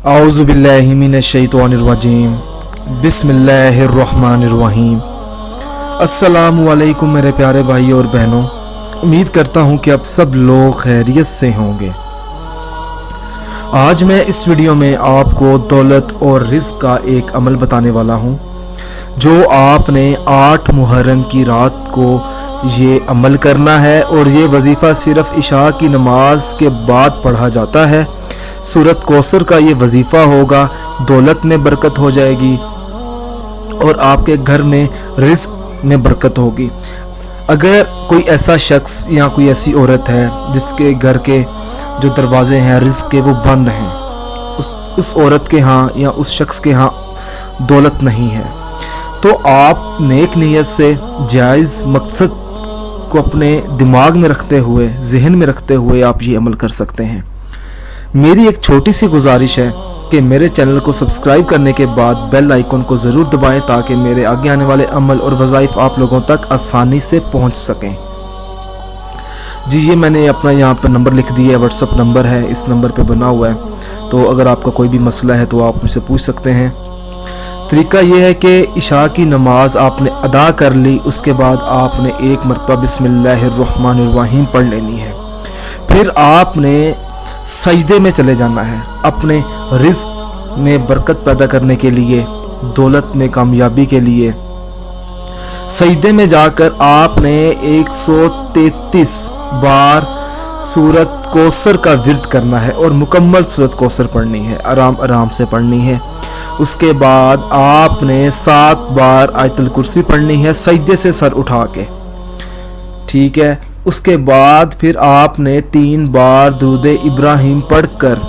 औज़ु बिल्लाहि मिनश्शैतानिर्रजीम बिस्मिल्लाहिर्रहमानिर्रहीम। अस्सलामु अलैकुम मेरे प्यारे भाई और बहनों, उम्मीद करता हूँ कि आप सब लोग खैरियत से होंगे। आज मैं इस वीडियो में आपको दौलत और रिज़्क का एक अमल बताने वाला हूँ जो आपने 8 मुहर्रम की रात को ये अमल करना है और ये वजीफ़ा सिर्फ़ इशा की नमाज के बाद पढ़ा जाता है। सूरत कौसर का ये वजीफ़ा होगा, दौलत में बरकत हो जाएगी और आपके घर में रिज़्क में बरकत होगी। अगर कोई ऐसा शख्स या कोई ऐसी औरत है जिसके घर के जो दरवाजे हैं रिज़्क के वो बंद हैं, उस औरत के यहाँ या उस शख्स के यहाँ दौलत नहीं है, तो आप नेक नीयत से जायज़ मकसद को अपने दिमाग में रखते हुए, जहन में रखते हुए आप ये अमल कर सकते हैं। मेरी एक छोटी सी गुजारिश है कि मेरे चैनल को सब्सक्राइब करने के बाद बेल आइकन को ज़रूर दबाएं ताकि मेरे आगे आने वाले अमल और वज़ाइफ आप लोगों तक आसानी से पहुंच सकें। जी, ये मैंने अपना यहाँ पर नंबर लिख दिया है, व्हाट्सअप नंबर है, इस नंबर पे बना हुआ है। तो अगर आपका कोई भी मसला है तो आप मुझसे पूछ सकते हैं। तरीका ये है कि इशा की नमाज आपने अदा कर ली, उसके बाद आपने एक मरतबा बिस्मिल्लाहिर्रहमानिर्रहीम पढ़ लेनी है। फिर आपने सजदे में चले जाना है अपने रिज़्क में बरकत पैदा करने के लिए, दौलत में कामयाबी के लिए। सजदे में जाकर आपने 133 बार सूरत कौसर का विर्द करना है और मुकम्मल सूरत कौसर पढ़नी है, आराम आराम से पढ़नी है। उसके बाद आपने 7 बार आयतुल कुर्सी पढ़नी है सजदे से सर उठा के, ठीक है। उसके बाद फिर आपने 3 बार दुरूद इब्राहिम पढ़कर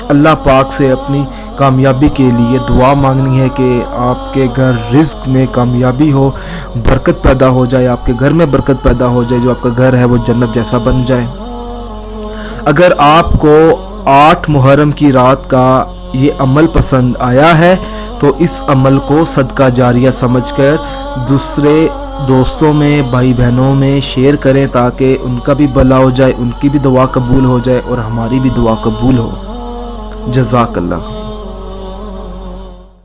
अल्लाह पाक से अपनी कामयाबी के लिए दुआ मांगनी है कि आपके घर रिज़्क में कामयाबी हो, बरकत पैदा हो जाए, आपके घर में बरकत पैदा हो जाए, जो आपका घर है वो जन्नत जैसा बन जाए। अगर आपको 8 मुहर्रम की रात का ये अमल पसंद आया है तो इस अमल को सदका जारिया समझकर दूसरे दोस्तों में, भाई बहनों में शेयर करें ताकि उनका भी भला हो जाए, उनकी भी दुआ कबूल हो जाए और हमारी भी दुआ कबूल हो। जज़ाकल्लाह।